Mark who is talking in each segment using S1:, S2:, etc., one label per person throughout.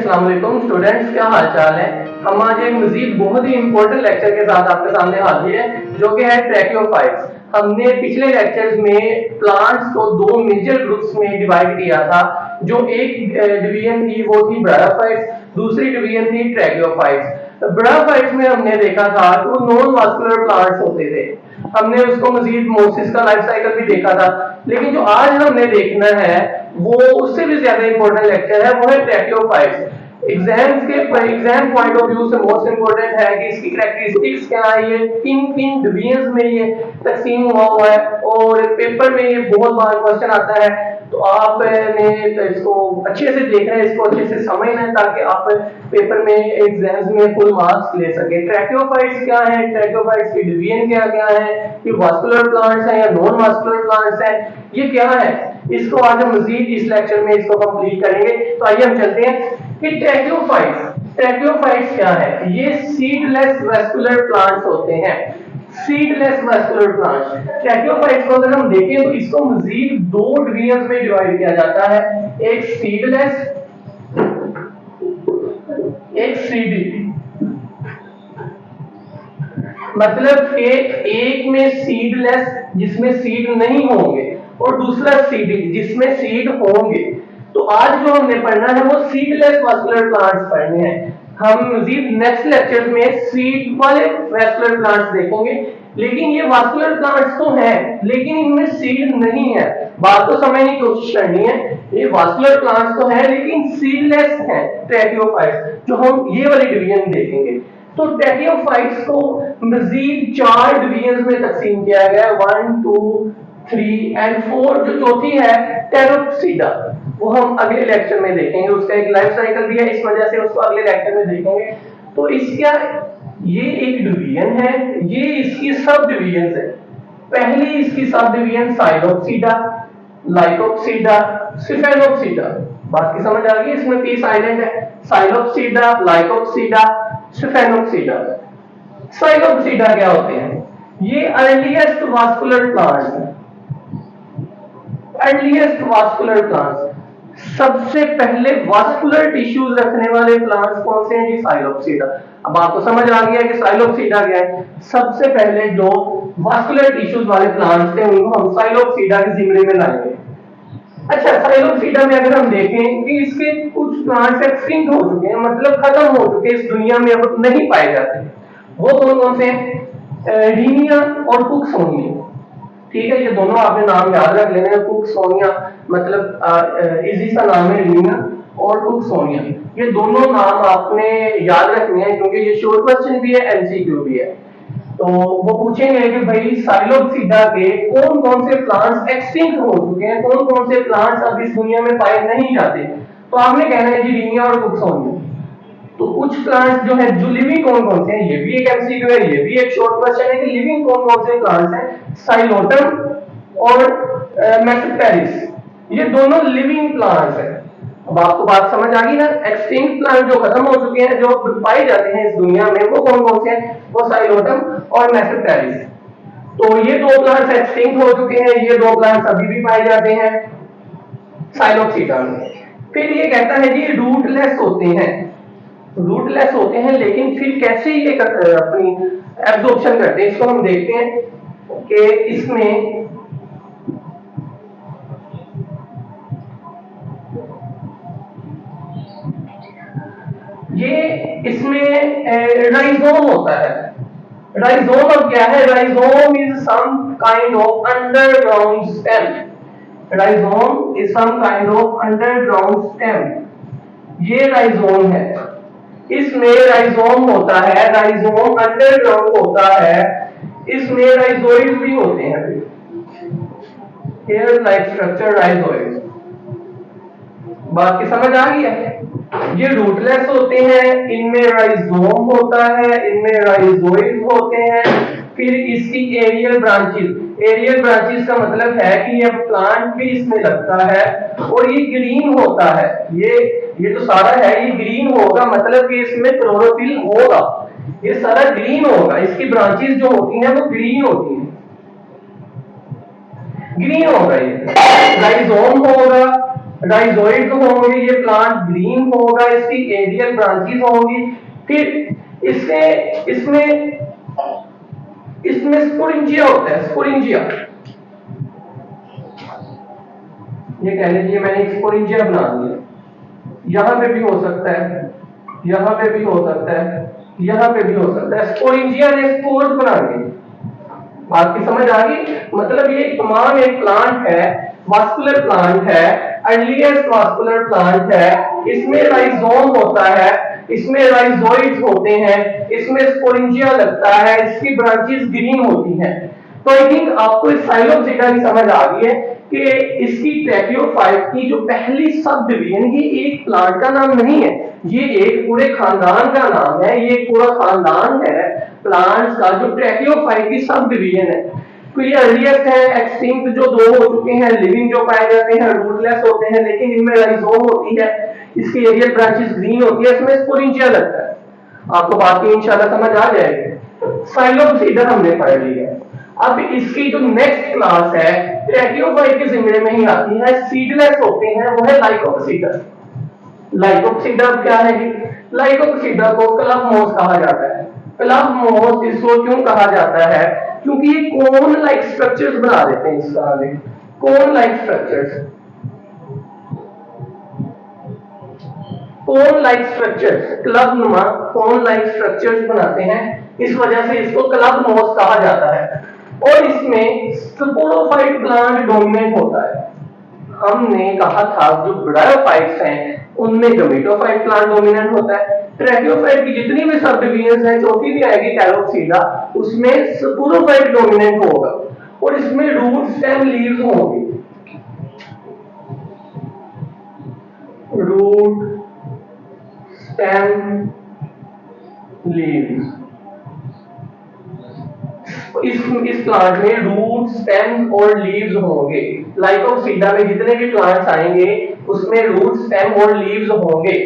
S1: अस्सलाम वालेकुम स्टूडेंट्स, क्या हाल चाल है। हम आज एक मजीद बहुत ही इंपॉर्टेंट लेक्चर के साथ आपके सामने हाजिर है जो कि है ट्रैकियोफाइट्स। हमने पिछले लेक्चर्स में प्लांट्स को दो मेजर ग्रुप्स में डिवाइड किया था। जो एक डिवीजन थी वो थी ब्रायोफाइट्स, दूसरी डिवीजन थी ट्रैकियोफाइट्स। ब्रायोफाइट्स में हमने देखा था कि वो नॉन वास्कुलर प्लांट्स होते थे। हमने उसको मजीद मोसिस का लाइफ साइकिल भी देखा था, लेकिन जो आज हमने देखना है वो उससे भी ज्यादा इंपॉर्टेंट लेक्चर है, वो है ट्रैकियोफाइट्स। एग्जाम पॉइंट ऑफ व्यू से मोस्ट इंपॉर्टेंट है कि इसकी कैरेक्टरिस्टिक्स क्या है, ये किन किन डिवीजन्स में ये तकसीम हुआ है, और पेपर में ये बहुत बार क्वेश्चन आता है। तो आपने इसको अच्छे से देखना है, इसको अच्छे से समझना है ताकि आप पेपर में एग्जाम्स में फुल मार्क्स ले सके। ट्रैकियोफाइट्स क्या है, ट्रैकियोफाइट्स की डिवीजन क्या क्या है, ये वास्कुलर प्लांट्स हैं या नॉन वास्कुलर प्लांट्स हैं, ये क्या है, इसको आज हम मजीद इस लेक्चर में इसको कंप्लीट करेंगे। तो आइए हम चलते हैं कि ट्रैकियोफाइट्स क्या है। ये सीडलेस वैस्कुलर प्लांट्स होते हैं, सीडलेस वैस्कुलर प्लांट्स। ट्रैकियोफाइट्स को अगर हम देखें तो इसको मजीद दो डिवीजन में डिवाइड किया जाता है, एक सीडलेस, एक सीडी। मतलब कि एक में सीडलेस जिसमें सीड नहीं होंगे और दूसरा सीडी जिसमें सीड होंगे। तो आज जो हमने पढ़ना है वो सीडलेस वास्कुलर प्लांट्स पढ़ने हैं। हम मजीद नेक्स्ट लेक्चर में सीड वाले वास्कुलर प्लांट्स देखेंगे, लेकिन ये वास्कुलर प्लांट्स तो हैं लेकिन इनमें सीड नहीं है। बात को समझने की कोशिश करनी है, ये वास्कुलर प्लांट्स तो हैं लेकिन सीडलेस हैं ट्रैकियोफाइट्स, जो हम ये वाली डिवीजन देखेंगे। तो ट्रैकियोफाइट्स को मजीद चार डिवीजन में तकसीम किया गया है, 1, 2, 3 एंड 4। जो चौथी है टेरोप्सिडा, वो हम अगले लेक्चर में देखेंगे। उसका एक लाइफ साइकिल भी है, इस वजह से उसको अगले लेक्चर में देखेंगे। तो इसका ये एक डिवीजन है, ये इसकी सब डिवीजन है। पहली इसकी सब डिवीजन साइलोप्सिडा, लाइकोप्सिडा, स्टेफेनोप्सिडा। बात की समझ आ गई, इसमें पी साइलेंट है। साइलोप्सिडा, लाइकोप्सिडा, स्टेफेनोप्सिडा। साइलोप्सिडा क्या होते हैं? ये अर्लीस्ट वास्कुलर प्लांट्स हैं, अर्लीस्ट वास्कुलर प्लांट्स। सबसे पहले वास्कुलर टिश्यूज रखने वाले प्लांट्स कौन से हैं? जी साइलोप्सिडा। अब आपको समझ आ गया कि साइलोप्सिडा क्या है। सबसे पहले जो वास्कुलर टिश्यूज वाले प्लांट्स थे उनको हम साइलोप्सिडा के जिम्मे में लाएंगे। अच्छा, साइलोप्सिडा में अगर हम देखें कि इसके कुछ प्लांट्स एक्सटिंक्ट हो चुके हैं, मतलब खत्म हो चुके हैं, इस दुनिया में अब नहीं पाए जाते। वो कौन कौन से हैं? रीनिया और कुक्सोनिया। ठीक है, ये दोनों आपने नाम याद रख लेने हैं। कुक्सोनिया मतलब इजी सा नाम है रीनिया और कुक्सोनिया। ये दोनों नाम आपने याद रखने हैं क्योंकि ये शॉर्ट क्वेश्चन भी है, एमसीक्यू भी है। तो वो पूछेंगे कि भाई साइलोप्सिडा के कौन कौन से प्लांट्स एक्सटिंक्ट हो चुके हैं, कौन कौन से प्लांट्स अब इस दुनिया में पाए नहीं जाते। तो आपने कहना है जी रीनिया और कुक्सोनिया। तो कुछ प्लांट्स जो है, जो लिविंग कौन कौन से हैं, ये भी एक एमसीक्यू है, ये भी एक शॉर्ट क्वेश्चन है कि लिविंग कौन कौन से प्लांट्स हैं। साइलोटम और मेसेप्टेरिस, ये दोनों लिविंग प्लांट्स हैं। अब आपको बात समझ आ गई ना। एक्सटिंक्ट प्लांट जो खत्म हो चुके हैं, जो पाए जाते हैं इस दुनिया में, वो कौन कौन से हैं? वो साइलोटम और मेसेप्टेरिस। तो ये दो प्लांट्स एक्सटिंक्ट हो चुके हैं, ये दो प्लांट्स अभी भी पाए जाते हैं साइलोप्सिडा में। फिर ये कहता है कि रूटलेस होते हैं, रूटलेस होते हैं, लेकिन फिर कैसे ये अपनी एब्जॉर्प्शन करते हैं, इसको हम देखते हैं कि इसमें इसमें राइजोम होता है। राइजोम अब क्या है? Rhizome is some kind of underground stem. Rhizome is some kind of underground stem. ये राइजोम है, इसमें राइजोम होता है, राइजोम अंडरग्राउंड होता है, इसमें राइजोइड भी होते हैं। Hair like structure rhizoid. बात की समझ आ गई है। ये रूटलेस होते हैं, इनमें राइजोम होता है, इनमें राइजोइड होते हैं। फिर इसकी एरियल ब्रांचेस, एरियल ब्रांचेस का मतलब है कि ये प्लांट भी इसमें लगता है और ये ग्रीन होता है। ये जो सारा है ये ग्रीन होगा, मतलब कि इसमें क्लोरोफिल होगा, ये सारा ग्रीन होगा। इसकी ब्रांचेस जो होती हैं वो ग्रीन होती हैं, ग्रीन होगा। ये राइजोम होगा, राइजोइड होंगे, ये प्लांट ग्रीन होगा, इसकी एरियल ब्रांचेस होंगी। फिर इसमें इसमें इसमें स्पोरेंजिया होता है, स्पोरेंजिया। ये कह लीजिए मैंने स्पोरेंजिया बना दिया, यहां पे भी हो सकता है, यहां पे भी हो सकता है, यहां पे भी हो सकता है। स्पोरेंजिया ने स्पोर्स बना दिए। आपकी समझ आ गई? मतलब ये तमाम एक प्लांट है, वास्कुलर प्लांट है, अर्लीस्ट वास्कुलर प्लांट है। इसमें राइजोम होता है, इसमें राइजोइड्स होते हैं, इसमें स्पोरेंजिया लगता है, इसकी ब्रांचेस ग्रीन होती हैं। तो आई थिंक आपको इस साइलोपसीडा की समझ आ गई है कि इसकी ट्रैकियोफाइट की जो पहली सब डिवीजन, ये एक प्लांट का नाम नहीं है, ये एक पूरे खानदान का नाम है। ये पूरा खानदान है प्लांट्स का जो ट्रैकियोफाइट की सब डिवीजन है। तो ये अर्लीस्ट है, एक्सटिंक्ट जो दो हो चुके हैं, लिविंग जो पाए जाते हैं रूटलेस होते हैं, लेकिन इनमें राइजोम होती है, इसकी एरियल ब्रांचेस ग्रीन होती है, इसमें स्पोरेंजिया लगता है। आपको बाकी इंशाल्लाह समझ आ जाएगी। साइलोपसीडा हमने पढ़ ली है। अब इसकी जो नेक्स्ट क्लास है ट्रैकियोफाइट के जिम्मे में ही आती है, सीडलेस होते हैं, वो है लाइकोपसीडा। लाइकोपसीडा क्या है जी? लाइकोपसीडा को क्लब मोस कहा जाता है। क्लब मोस इसको क्यों कहा जाता है? क्योंकि ये कोन लाइक स्ट्रक्चर्स बना देते हैं। इसका आगे cone like structures, cone like structures, club नुमा कोन लाइक स्ट्रक्चर्स बनाते हैं, इस वजह से इसको क्लब मोस कहा जाता है। और इसमें स्पोरोफाइट प्लांट डोमिनेंट होता है। हमने कहा था जो ब्रायोफाइट्स हैं उनमें गमेटोफाइट प्लांट डोमिनेंट होता है। ट्रैकियोफाइट की जितनी भी सब डिवीजन है, चौथी भी आएगी कैरोपसीडा, उसमें स्पोरोफाइट डोमिनेंट होगा और इसमें रूट स्टेम लीव्स होंगे। रूट स्टेम लीव्स, इस प्लांट में रूट स्टेम और लीव्स होंगे। लाइकोपसीडा में जितने भी प्लांट्स आएंगे उसमें रूट स्टेम और लीव्स होंगे।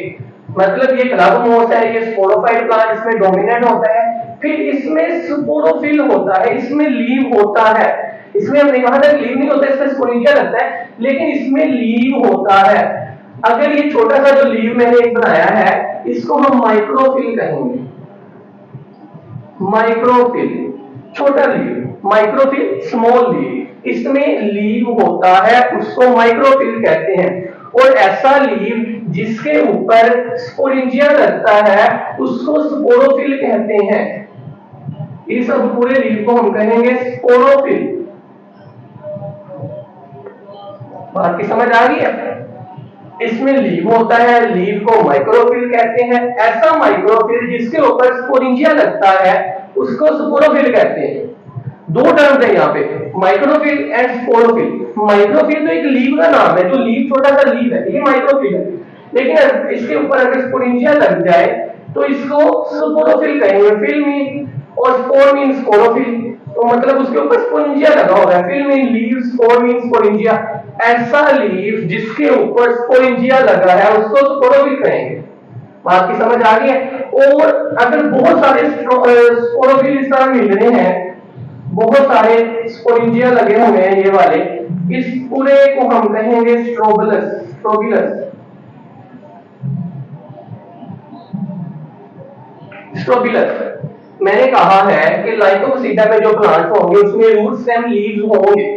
S1: मतलब ये क्लब मोस है, ये स्पोरोफाइट प्लांट, इसमें डोमिनेंट होता है। फिर इसमें स्पोरोफिल होता है, इसमें लीव होता है। इसमें हमने कहा था लीव नहीं होता, इसमें स्पोरेंजिया लगता है, लेकिन इसमें लीव होता है। अगर ये छोटा सा जो लीव मैंने एक बनाया है, इसको हम माइक्रोफिल कहेंगे। माइक्रोफिल छोटा लीव, माइक्रोफिल स्मॉल लीव, इसमें लीव होता है, उसको माइक्रोफिल कहते हैं। और ऐसा लीव जिसके ऊपर स्पोरेंजिया लगता है उसको स्पोरोफिल कहते हैं। इस सब पूरे लीव को हम कहेंगे स्पोरोफिल। बात की समझ आ गई है? इसमें लीव होता है, लीव को माइक्रोफिल कहते हैं। ऐसा माइक्रोफिल जिसके ऊपर स्पोरेंजिया लगता है उसको स्पोरोफिल कहते हैं। दो टर्म्स है यहाँ पे, माइक्रोफिल एंड स्पोरोफिल। माइक्रोफिल तो एक लीव का नाम है, जो लीव छोटा सा लीव है, ये माइक्रोफिल है। लेकिन इसके ऊपर अगर स्पोरेंजिया लग जाए तो इसको स्पोरोफिल कहेंगे। फिल मीन और स्पोर मीन स्पोरोफिल, तो मतलब उसके ऊपर स्पोरेंजिया लगा होगा। Phyll mean leave, spore mean sporangia. ऐसा लीव जिसके ऊपर स्पोरेंजिया लगा है उसको स्पोरोफिल कहेंगे। बात की समझ आ गई है? और अगर बहुत सारे स्पोरोफिल इस तरह मिल रहे हैं, बहुत सारे स्पोरेंजिया लगे हुए हैं ये वाले, इस पूरे को हम कहेंगे स्ट्रोबिलस। Strobilus, strobilus. मैंने कहा है कि लाइकोपसीडा में जो प्लांट्स होंगे उसमें रूट स्टेम लीव्स होंगे।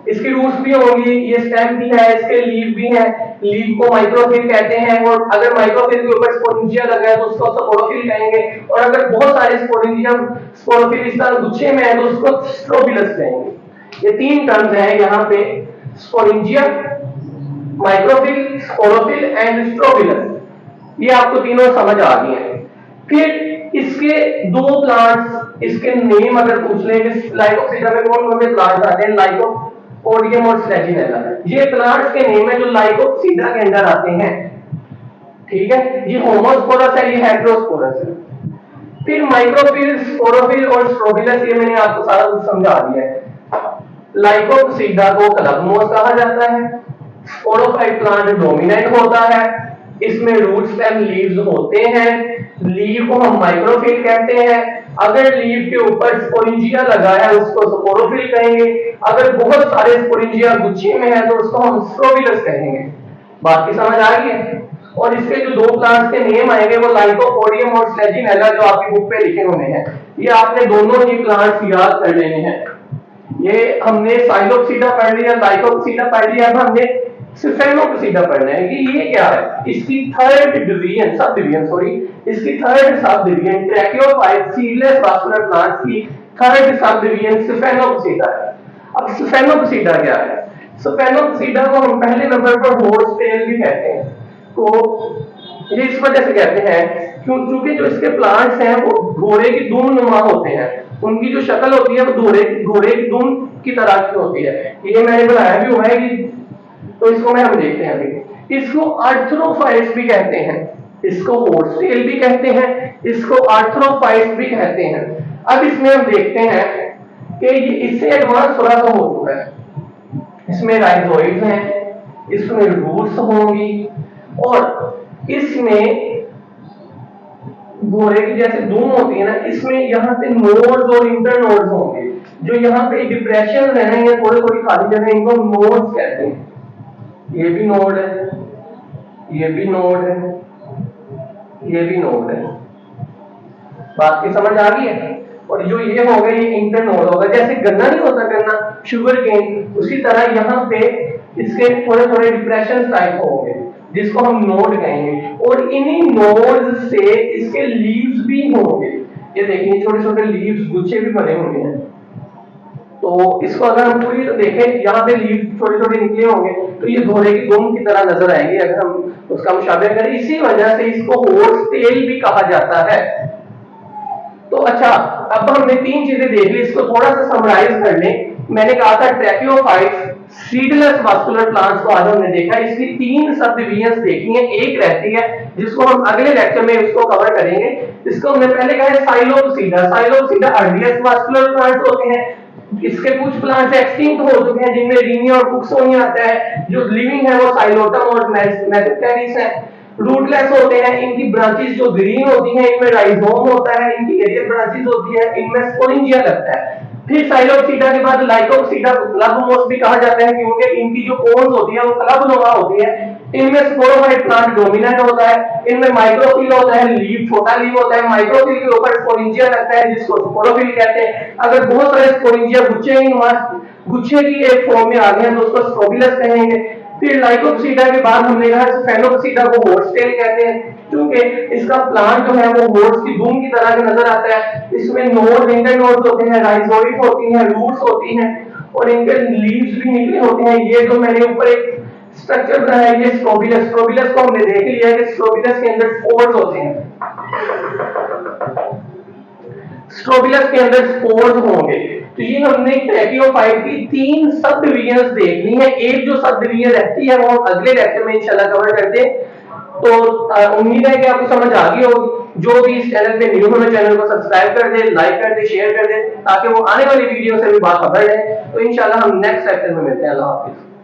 S1: इसकी रूट्स भी होंगी, ये स्टेम भी है, इसके लीव भी है। लीव को माइक्रोफिल कहते हैं। और अगर माइक्रोफिल के ऊपर स्पोरेंजिया लगा है तो उसको स्पोरोफिल कहेंगे। और अगर बहुत सारे स्पोरेंजिया स्पोरोफिल इस तरह गुच्छे में है तो उसको स्ट्रोबिलस कहेंगे। ये तीन टर्म्स हैं यहाँ पे, स्पोरेंजिया, माइक्रोफिल, स्पोरोफिल एंड स्ट्रोबिलस। ये आपको तीनों समझ आ गए हैं। फिर इसके दो प्लांट्स, इसके नेम अगर पूछ लें, लाइकोपसीडा में कौन कौन से प्लांट्स आते हैं, लाइकोपोडियम और स्लेजिनेला, ये प्लांट्स के नेम है जो लाइकोपसीडा के अंदर आते हैं। ठीक है, ये होमोस्पोरस है, ये हेटेरोस्पोरस है। फिर माइक्रोफिल, स्पोरोफिल और स्ट्रोबिलस, ये मैंने आपको सारा कुछ समझा दिया है। लाइकोपसीडा को क्लबमोस कहा जाता है। स्पोरोफाइट प्लांट डोमिनेंट होता है, इसमें रूट स्टेम लीव्स होते हैं। लीव को हम माइक्रोफिल कहते हैं। अगर लीव के ऊपर स्पोरेंजिया लगा है उसको स्पोरोफिल कहेंगे। अगर बहुत सारे स्पोरेंजिया गुच्छे में है तो उसको हम स्ट्रोबिलस कहेंगे। बात की समझ आ गई है। और इसके जो दो प्लांट्स के नेम आएंगे वो लाइकोपोडियम और स्लेजिनेला, जो आपकी बुक पे लिखे हुए हैं। ये आपने दोनों ही प्लांट्स याद कर लेने हैं। ये हमने साइलोप्सीडा पढ़ लिया, लाइकोप्सीडा पढ़ लिया, अब हमने स्टेनोप्सीडा पढ़ना है कि ये क्या है। इसकी third division, sub division sorry, इसकी third sub division tracheophyte seedless vascular plants की थर्ड सब डिवीजन स्टेनोप्सीडा है। अब स्टेनोप्सीडा क्या है? स्टेनोप्सीडा को हम पहले नंबर पर हॉर्स टेल भी कहते हैं। तो ये इस वजह से कहते हैं क्योंकि जो इसके प्लांट्स हैं वो घोड़े की दुम नुमा होते हैं। उनकी जो शक्ल होती है वो घोड़े की दुम की तरह की होती है। ये मैंने बनाया भी हुआ है कि, तो इसको मैं हम देखते हैं अभी। इसको आर्थ्रोफाइट्स भी कहते हैं, इसको हॉर्स टेल भी कहते हैं, इसको आर्थ्रोफाइट्स भी कहते हैं। अब इसमें हम देखते हैं कि ये इससे एडवांस थोड़ा सा हो चुका है। इसमें राइजोइड्स हैं, इसमें रूट्स होंगी, और इसमें घोड़े की जैसे धूम होती है ना, इसमें यहाँ पे नोड्स और इंटरनोड्स होंगे। जो यहाँ पे डिप्रेशन है ना, ये थोड़ी थोड़ी खाली जगह, इनको नोड्स कहते हैं। ये भी नोड है, ये भी नोड है, ये भी नोड है। बात की समझ आ गई है। और जो ये हो गए ये इंटरनोड होगा। जैसे गन्ना नहीं होता, गन्ना शुगर केन, उसी तरह यहाँ पे इसके थोड़े थोड़े डिप्रेशन टाइप होंगे जिसको हम नोड कहेंगे। और इन्हीं नोड से इसके लीव्स भी होंगे। ये देखिए छोटे छोटे लीव्स, गुच्छे भी बने होंगे हैं। तो इसको अगर हम पूरी देखें, यहाँ पे लीव छोटे छोटे निकले होंगे, तो ये घोड़े की दुम की तरह नजर आएंगे अगर हम उसका मुशाबह करें। इसी वजह से इसको हॉर्स टेल भी कहा जाता है। तो अच्छा, अब हमने तीन चीजें देख ली, इसको थोड़ा सा समराइज कर लें। मैंने कहा था ट्रैकियोफाइट्स सीडलेस वास्कुलर प्लांट्स को आज हमने देखा। इसकी तीन सब डिवीजन्स देखी हैं, एक रहती है जिसको हम अगले लेक्चर में उसको कवर करेंगे। इसको हमने पहले कहा है साइलोपसीडा। साइलोपसीडा अर्लीस्ट वास्कुलर प्लांट्स होते हैं। इसके कुछ प्लांट्स एक्सटिंक्ट हो चुके हैं जिनमें रीनिया और कुक्सोनिया आता है। जो लिविंग है वो साइलोटम और मेसेप्टेरिस है। रूटलेस होते हैं, इनकी ब्रांचेस जो ग्रीन होती हैं, इनमें राइजोम होता है, इनकी एरियल ब्रांचेस होती है, इनमें स्पोरेंजिया लगता है। फिर साइलोपसीडा के बाद लाइकोपसीडा को क्लब मोस्ट भी कहा जाता है क्योंकि इनकी जो कोन्स होती है वो क्लब नुमा होती है। इनमें स्पोरोफाइट प्लांट डोमिनेंट होता है। इनमें माइक्रोफिल होता है, लीव छोटा लीव होता है। माइक्रोफिल के ऊपर स्पोरेंजिया लगता है जिसको स्पोरोफिल कहते हैं। अगर बहुत सारे स्पोरेंजिया गुच्छे की एक फॉर्म में आ गए हैं तो उसको स्ट्रोबिलस कहेंगे। फिर लाइकोपसीडा के बाद हमने कहा स्फेनोपसीडा को हॉर्स टेल कहते हैं क्योंकि इसका प्लांट जो है वो हॉर्स की दुम की तरह का नजर आता है। इसमें नोड, इंटरनोड्स होते हैं, राइजोइड्स होती हैं, रूट्स होती हैं, और इनके लीव्स भी निकले होते हैं। ये जो मैंने ऊपर एक स्ट्रक्चर बनाया है, ये स्ट्रोबिलस। स्ट्रोबिलस को हमने देख लिया है कि स्ट्रोबिलस के अंदर स्पोर्स होते हैं। स्ट्रोबिलस के अंदर स्पोर्स होंगे। तो ये हमने ट्रैकियोफाइट की तीन सब डिवीजन्स देख ली है। एक जो सब डिवीजन रहती है वो हम अगले लेक्चर में इंशाल्लाह कवर करते हैं। तो उम्मीद है कि आपको समझ आ गई होगी। जो भी इस चैनल पे न्यू है चैनल को सब्सक्राइब कर दे, लाइक कर दे, शेयर कर दे, ताकि वो आने वाली वीडियो से भी बाखबर है। तो इंशाल्लाह हम नेक्स्ट लेक्चर में मिलते हैं। अल्लाह हाफिज।